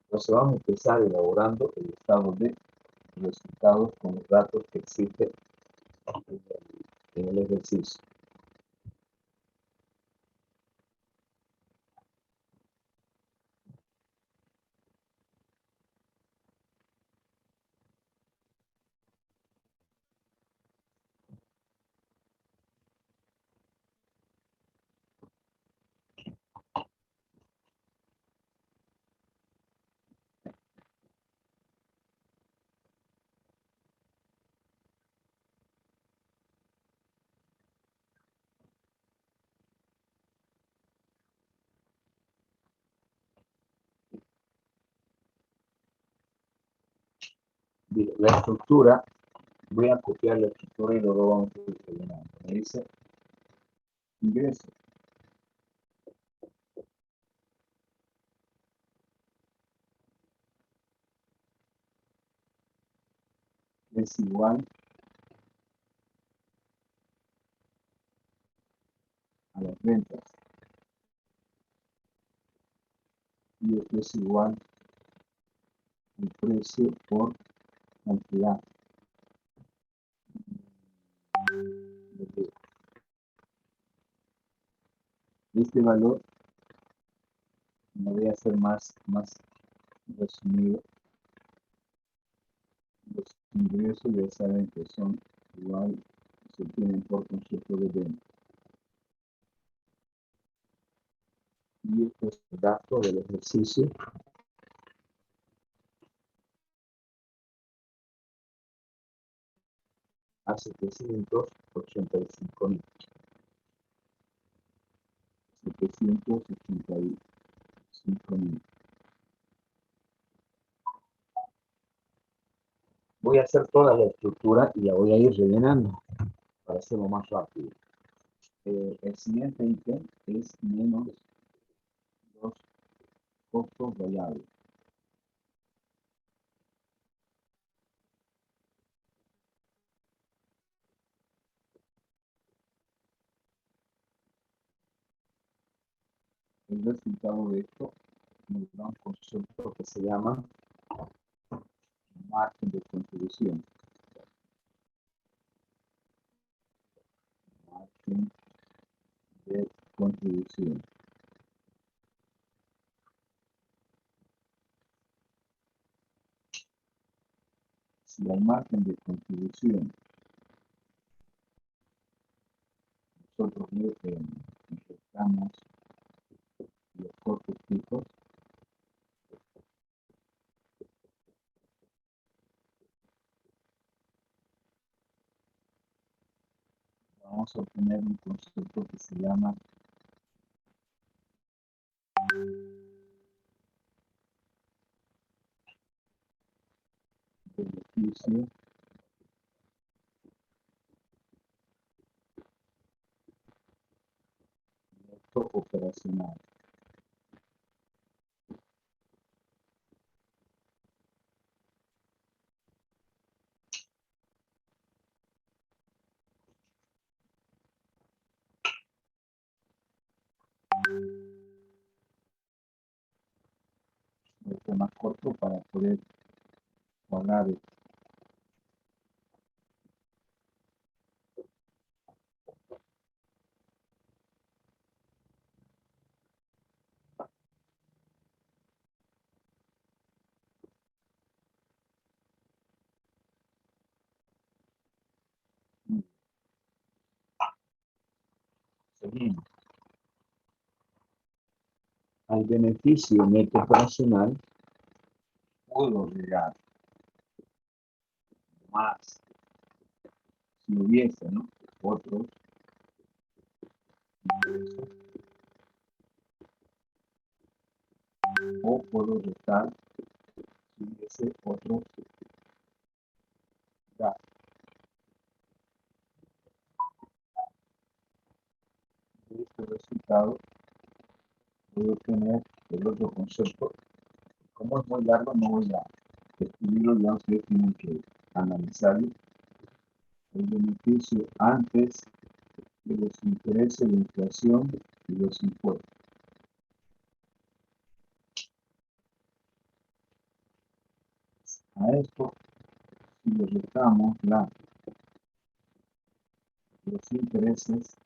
Entonces vamos a empezar elaborando el estado de resultados con los datos que existen en el ejercicio. Bien, la estructura, voy a copiar la estructura y luego vamos a ir rellenando. Me dice ingreso. Es igual a las ventas. Y esto es igual al precio por cantidad. Este valor lo voy a hacer más resumido. Los ingresos ya saben que son igual, se obtienen por concepto de venta. Y esto es el gasto del ejercicio. A 785.000. 785.000. Voy a hacer toda la estructura y la voy a ir rellenando para hacerlo más rápido. El siguiente ítem es menos los costos variables. El resultado de esto nos da un concepto que se llama margen de contribución. Margen de contribución. Si al margen de contribución nosotros insertamos los costos fijos, vamos a obtener un concepto que se llama beneficio neto operacional. Este es más corto para poder hablar de seguimos. Al beneficio neto operacional puedo agregar más si hubiese, ¿no?, otros ingresos, o puedo restar si hubiese otros gastos. De este resultado puedo obtener el otro concepto. Como es muy largo, no voy a escribirlo, ya ustedes tienen que analizarlo. El beneficio antes de los intereses de inflación y los impuestos. A esto, si le restamos los intereses,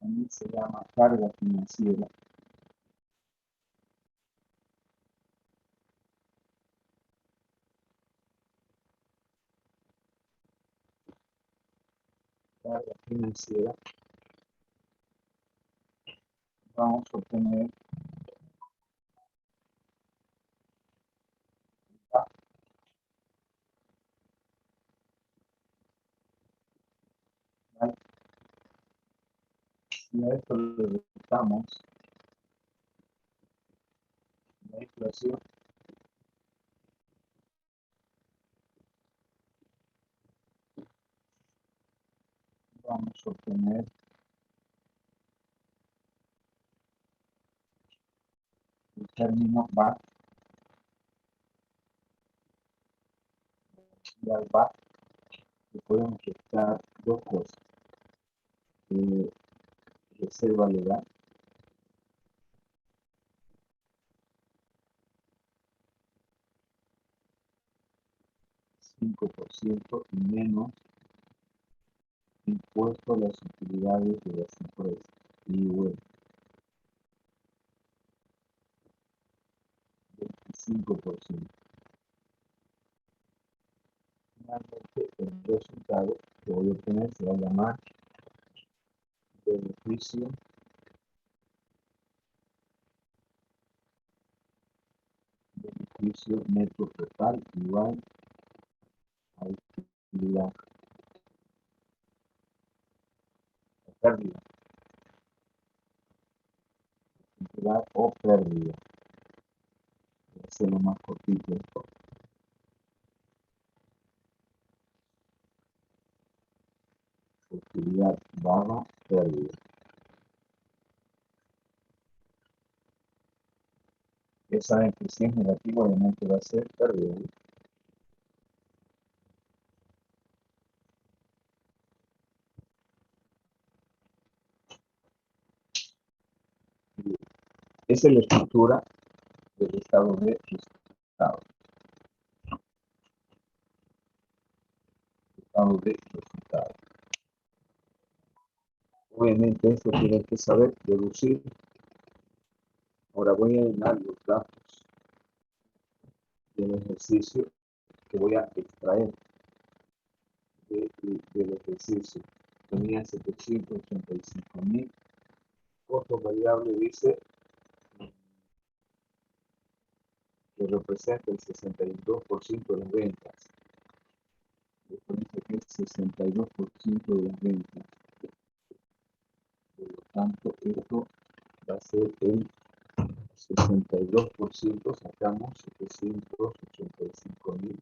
también se llama carga financiera. Carga financiera. Vamos a obtener si a esto le restamos la inflación, vamos a obtener el término VAT. Y al VAT le podemos restar dos cosas. Reserva legal, %, y menos impuesto a las utilidades de las empresas, IUE, 25%. Finalmente, el resultado que voy a obtener se va a llamar beneficio neto total igual a utilidad o pérdida. Utilidad o pérdida. Voy a hacerlo más cortito esto. Utilidad barra pérdida. Ya saben que si es negativo, obviamente va a ser pérdida. Esa es la estructura del estado de resultados. Estado de resultados. Obviamente esto tiene que saber deducir. Ahora voy a llenar los datos del ejercicio que voy a extraer del ejercicio. Tenía 785.000. Costo variable dice que representa el 62% de las ventas. Representa que es 62% de las ventas. Por lo tanto, esto va a ser el 62%, sacamos 785.000.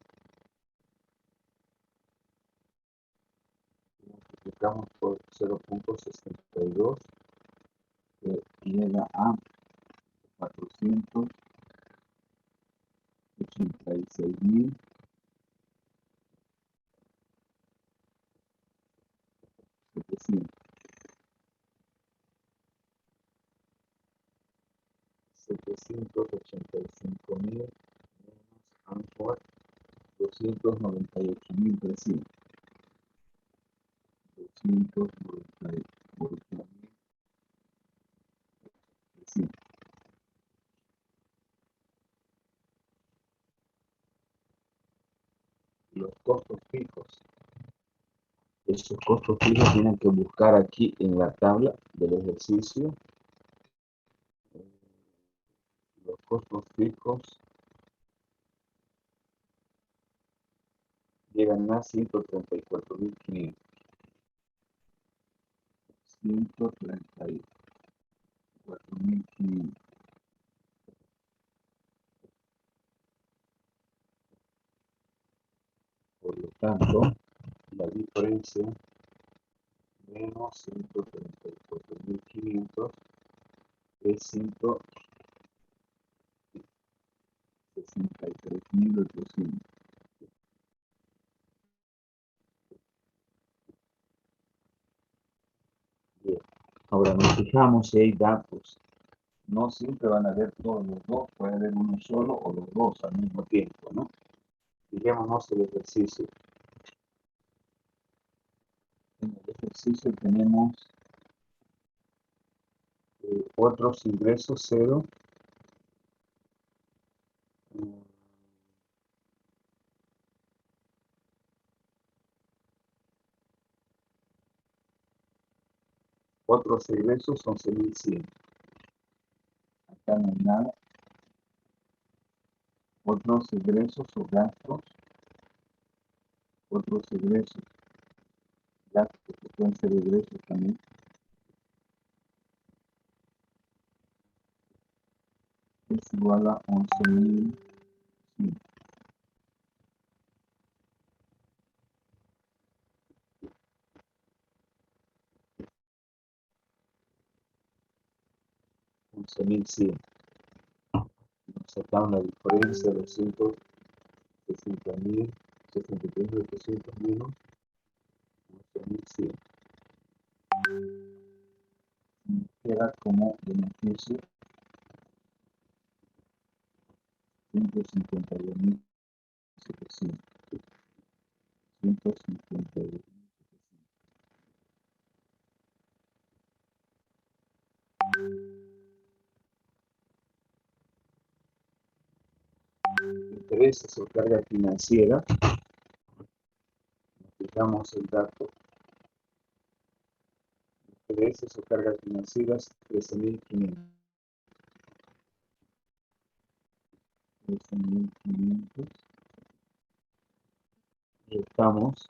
Multiplicamos por 0.62, que llega a 486.700. $785.000 menos ANCOR 298.300. 298.300. Los costos fijos. Esos costos fijos tienen que buscar aquí en la tabla del ejercicio. Los costos fijos llegan a 134.500. 134.500. Por lo tanto, la diferencia menos 134.500 es 163.800. Bien. Ahora nos fijamos si hay datos. No siempre van a ver todos los dos, puede haber uno solo o los dos al mismo tiempo, ¿no? Fijémonos el ejercicio. En el ejercicio tenemos otros ingresos 0. Otros egresos 11.100. Acá no hay nada. Otros egresos o gastos. Otros egresos. Gastos que pueden ser egresos también. Es igual a 11.100. Nos sacaron la diferencia de 260.000, 63.800 menos 11.100. Queda como beneficio 152.700. 152.700. Intereses o carga financiera. Fijamos el dato. Intereses o cargas financieras 13.500. 13.500. Restamos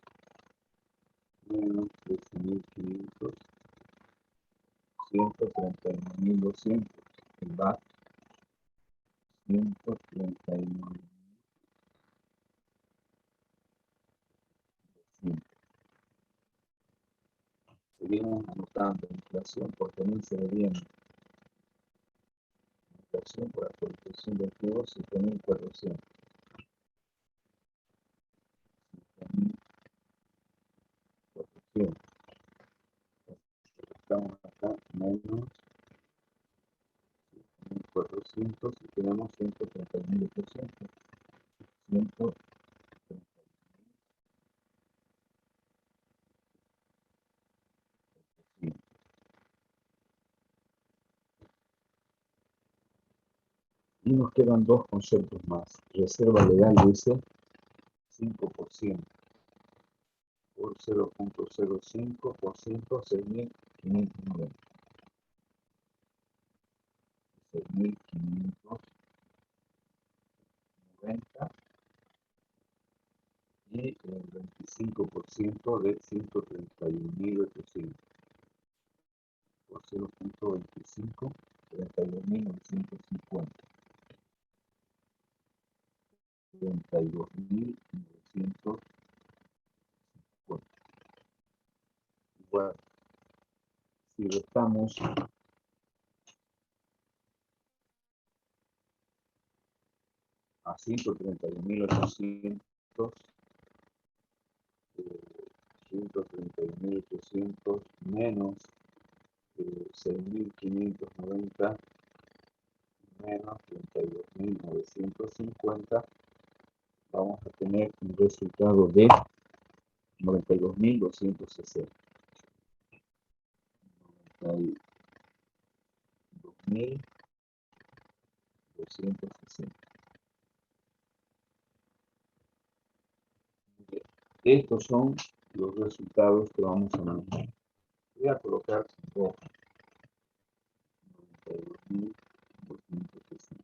menos 13.500. 139.200. El VAT 139.200. Seguimos anotando inflación por tenencia de bienes. Inflación por actualización de activos 7.400. 7.400. Estamos acá menos 400 y tenemos 131.800. 131.800. Y nos quedan dos conceptos más. Reserva legal dice 5% por 0.05%, 6.590. 6.590 y el 25% de 131.800 por 0.25, 32.950. 32.950. Igual, si restamos a 131.800, 131.800 menos 6.590 menos 32.950, vamos a tener un resultado de 92.260. 92.260. Estos son los resultados que vamos a manejar. Voy a colocar 92.260.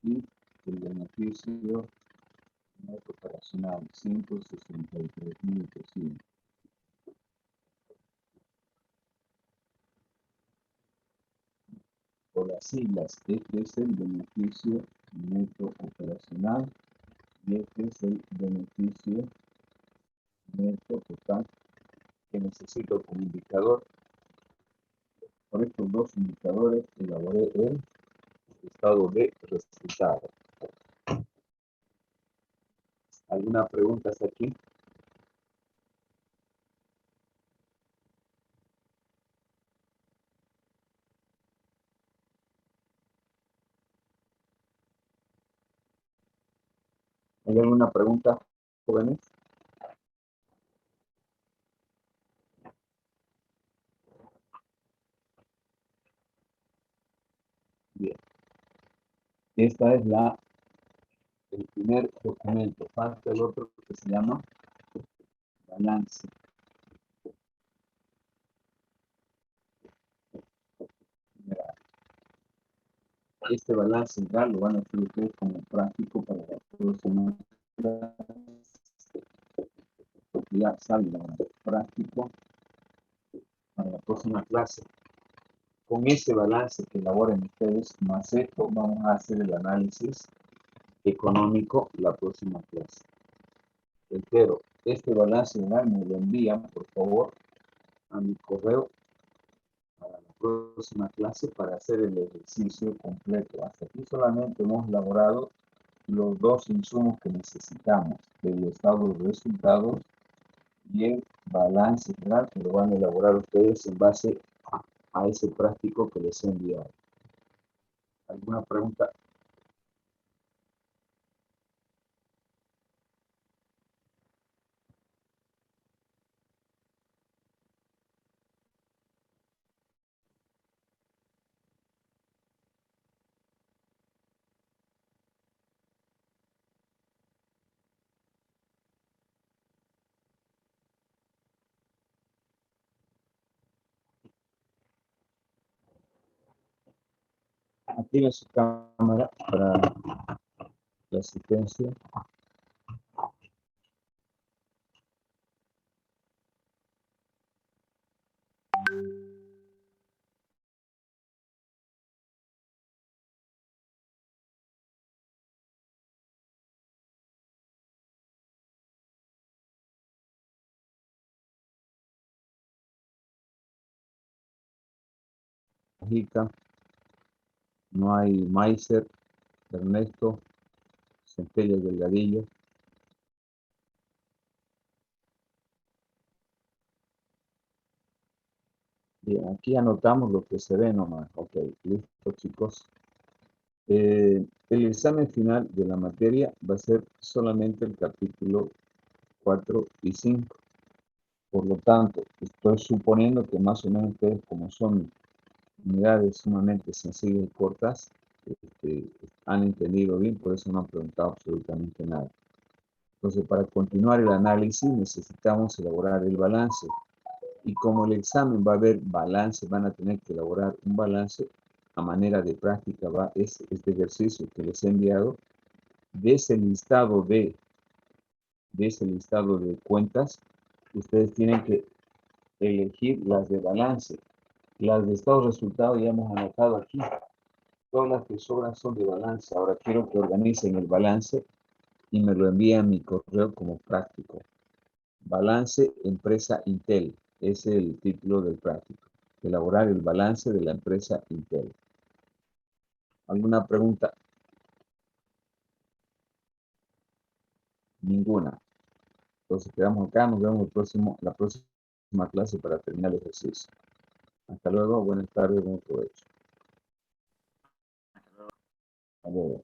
Y el beneficio neto operacional 163.800. Por las siglas, este es el beneficio neto operacional y este es el beneficio neto total que necesito como indicador. Por estos dos indicadores elaboré el estado de resultado. ¿Alguna pregunta hasta aquí? ¿Hay alguna pregunta, jóvenes? Bien. Esta es el primer documento. Falta el otro que se llama balance. Mira, este balance general lo van a hacer ustedes como práctico para la próxima clase. Porque ya saben, práctico para la próxima clase. Con ese balance que elaboren ustedes, más esto, vamos a hacer el análisis económico la próxima clase. Pero este balance general me lo envían, por favor, a mi correo para la próxima clase para hacer el ejercicio completo. Hasta aquí solamente hemos elaborado los dos insumos que necesitamos, el estado de resultados y el balance general, que lo van a elaborar ustedes en base a ese práctico que les he enviado. ¿Alguna pregunta? Active su cámara para la asistencia. No hay Maiser, Ernesto, Centella Delgadillo. Bien, aquí anotamos lo que se ve nomás. Ok, listo, chicos. El examen final de la materia va a ser solamente el capítulo 4 y 5. Por lo tanto, estoy suponiendo que más o menos ustedes, como son unidades sumamente sencillas y cortas, han entendido bien, por eso no han preguntado absolutamente nada. Entonces, para continuar el análisis necesitamos elaborar el balance. Y como el examen va a haber balance, van a tener que elaborar un balance a manera de práctica. Este ejercicio que les he enviado, de ese listado de cuentas, ustedes tienen que elegir las de balance. Las de estado de resultado ya hemos anotado aquí. Todas las que sobran son de balance. Ahora quiero que organicen el balance y me lo envíen a mi correo como práctico. Balance empresa Intel. Ese es el título del práctico. Elaborar el balance de la empresa Intel. ¿Alguna pregunta? Ninguna. Entonces quedamos acá. Nos vemos la próxima clase para terminar el ejercicio. Hasta luego. Buenas tardes. Buen provecho. Hasta luego.